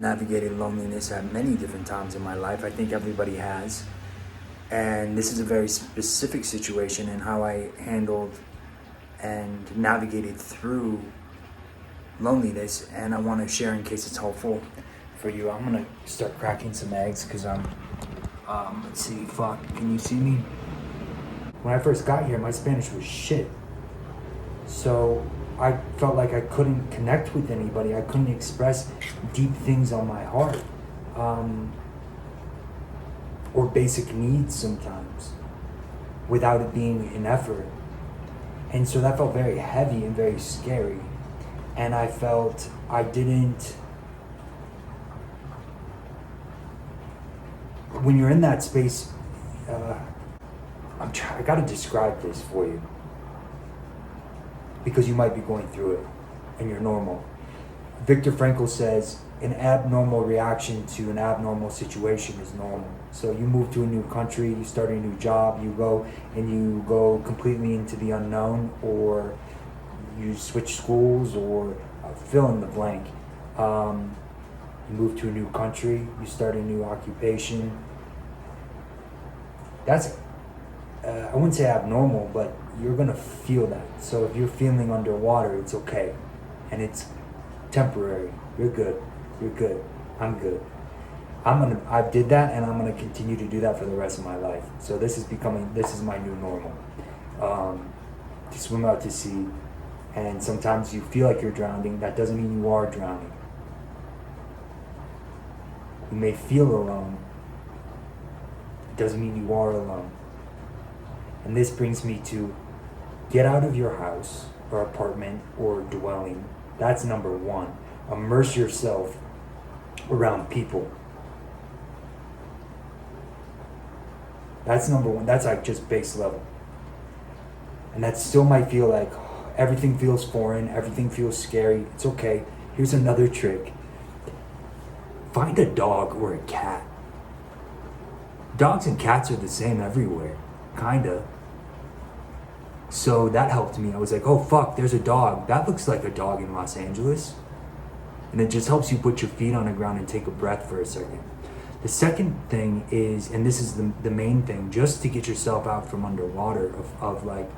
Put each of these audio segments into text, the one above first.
navigated loneliness at many different times in my life. I think everybody has. And this is a very specific situation in how I handled and navigated through loneliness. And I want to share in case it's helpful for you. I'm going to start cracking some eggs because let's see, fuck, can you see me? When I first got here, my Spanish was shit. So I felt like I couldn't connect with anybody. I couldn't express deep things on my heart. Or basic needs sometimes without it being an effort. And so that felt very heavy and very scary. And I felt I didn't, when you're in that space, I gotta describe this for you because you might be going through it and you're normal. Viktor Frankl says an abnormal reaction to an abnormal situation is normal. So you move to a new country, you start a new job, you go completely into the unknown, or you switch schools, or fill in the blank. You move to a new country, you start a new occupation. That's, I wouldn't say abnormal, but you're gonna feel that. So if you're feeling underwater, it's okay. And it's temporary. You're good. You're good. I'm good. I did that, and I'm gonna continue to do that for the rest of my life. So this is my new normal. To swim out to sea, and sometimes you feel like you're drowning. That doesn't mean you are drowning. You may feel alone. It doesn't mean you are alone. And this brings me to get out of your house or apartment or dwelling. That's number one. Immerse yourself around people. That's number one. That's like just base level. And that still might feel like everything feels foreign, everything feels scary. It's okay. Here's another trick. Find a dog or a cat. Dogs and cats are the same everywhere, kinda. So that helped me. I was like, oh fuck, there's a dog. That looks like a dog in Los Angeles. And it just helps you put your feet on the ground and take a breath for a second. The second thing is, and this is the main thing, just to get yourself out from underwater of like,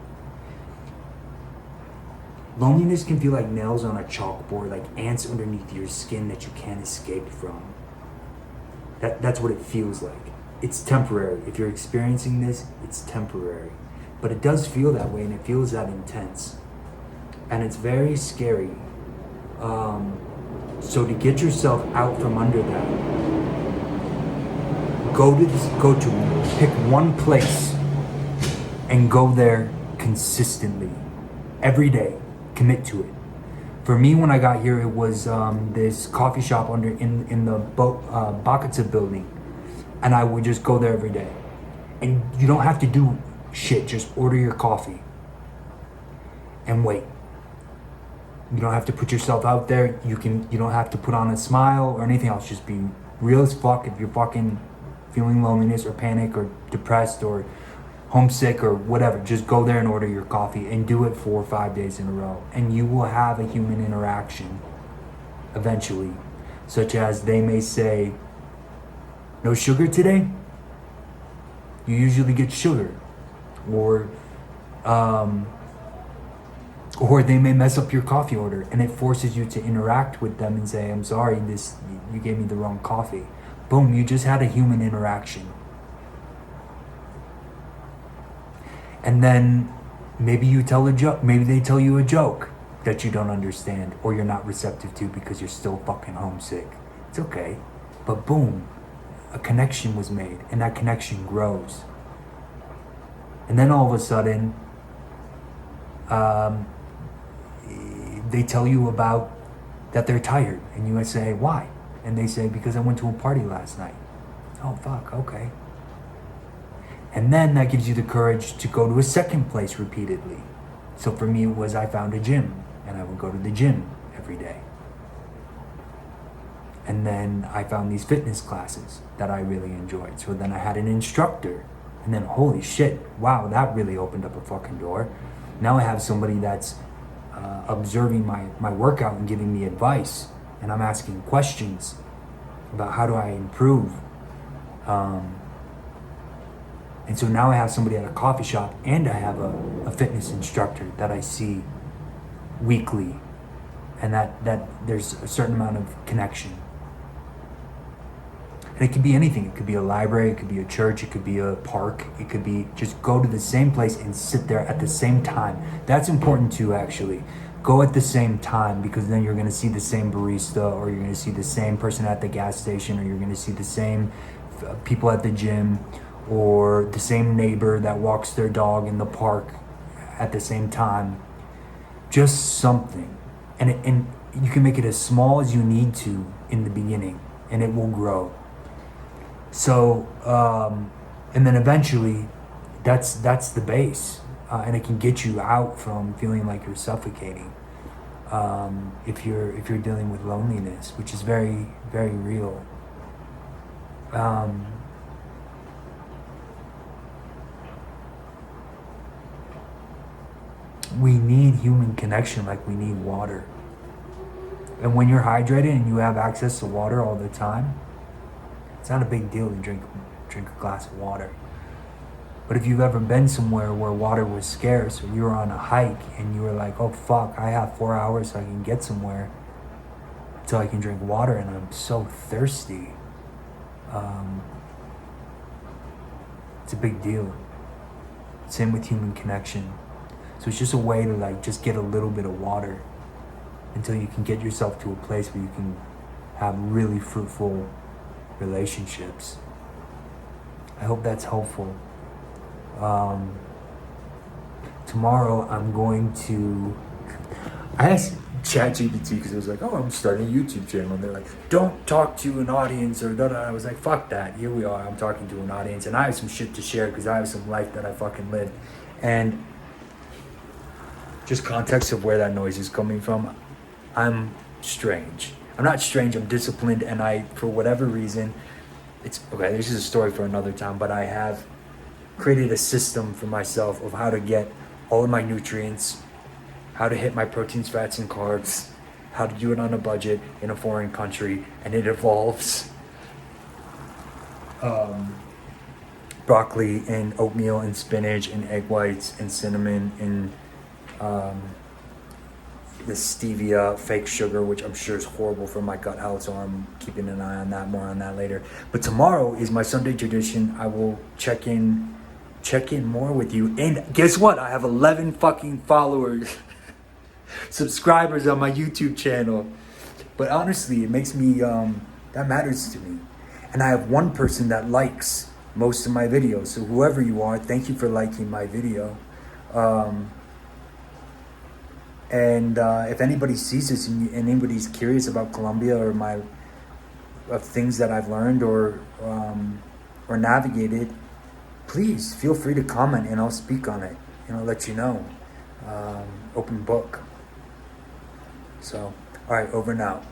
loneliness can feel like nails on a chalkboard, like ants underneath your skin that you can't escape from. That's what it feels like. It's temporary. If you're experiencing this, it's temporary. But it does feel that way, and it feels that intense. And it's very scary. So to get yourself out from under that, pick one place and go there consistently, every day. Commit to it. For me, when I got here, it was this coffee shop in the Bakata building, and I would just go there every day. And you don't have to do shit, just order your coffee and wait. You don't have to put yourself out there. You don't have to put on a smile or anything else. Just be real as fuck. If you're fucking feeling loneliness or panic or depressed or homesick or whatever, just go there and order your coffee and do it 4 or 5 days in a row. And you will have a human interaction eventually, such as they may say, no sugar today? You usually get sugar. Or they may mess up your coffee order, and it forces you to interact with them and say, I'm sorry, you gave me the wrong coffee. Boom, you just had a human interaction. And then maybe you tell a joke, maybe they tell you a joke that you don't understand or you're not receptive to because you're still fucking homesick. It's okay. But boom, a connection was made, and that connection grows. And then all of a sudden, they tell you about that they're tired, and you say, why? And they say, because I went to a party last night. Oh fuck, okay. And then that gives you the courage to go to a second place repeatedly. So for me, it was I found a gym, and I would go to the gym every day. And then I found these fitness classes that I really enjoyed. So then I had an instructor. And then holy shit, wow, that really opened up a fucking door. Now I have somebody that's observing my workout and giving me advice. And I'm asking questions. about how do I improve. And so now I have somebody at a coffee shop, and I have a fitness instructor that I see weekly, and that there's a certain amount of connection. And it could be anything. It could be a library, it could be a church, it could be a park, it could be just go to the same place and sit there at the same time. That's important too, actually. Go at the same time, because then you're going to see the same barista, or you're going to see the same person at the gas station, or you're going to see the same people at the gym, or the same neighbor that walks their dog in the park at the same time. Just something. And you can make it as small as you need to in the beginning, and it will grow. So, and then eventually, that's the base, and it can get you out from feeling like you're suffocating. If you're dealing with loneliness, which is very, very real. We need human connection like we need water. And when you're hydrated and you have access to water all the time, it's not a big deal to drink a glass of water. But if you've ever been somewhere where water was scarce, or you were on a hike and you were like, oh fuck, I have 4 hours so I can get somewhere until I can drink water, and I'm so thirsty. It's a big deal. Same with human connection. So it's just a way to like just get a little bit of water until you can get yourself to a place where you can have really fruitful relationships. I hope that's helpful. Tomorrow I'm going to, I asked ChatGPT, because it was like, oh, I'm starting a YouTube channel, and they're like, don't talk to an audience, or da da. I was like, fuck that, here we are, I'm talking to an audience, and I have some shit to share, because I have some life that I fucking lived. And just context of where that noise is coming from, I'm strange. I'm not strange, I'm disciplined, and I, for whatever reason, it's okay, this is a story for another time, but I have created a system for myself of how to get all of my nutrients, how to hit my proteins, fats, and carbs, how to do it on a budget in a foreign country, and it involves broccoli and oatmeal and spinach and egg whites and cinnamon and the stevia fake sugar, which I'm sure is horrible for my gut health, so I'm keeping an eye on that, more on that later. But tomorrow is my Sunday tradition. I will check in more with you, and guess what, I have 11 fucking followers subscribers on my YouTube channel. But honestly, it makes me that matters to me. And I have one person that likes most of my videos, so whoever you are, thank you for liking my video. And if anybody sees this and anybody's curious about Colombia or of things that I've learned or navigated, please feel free to comment and I'll speak on it and I'll let you know. Open book. So, all right, over now.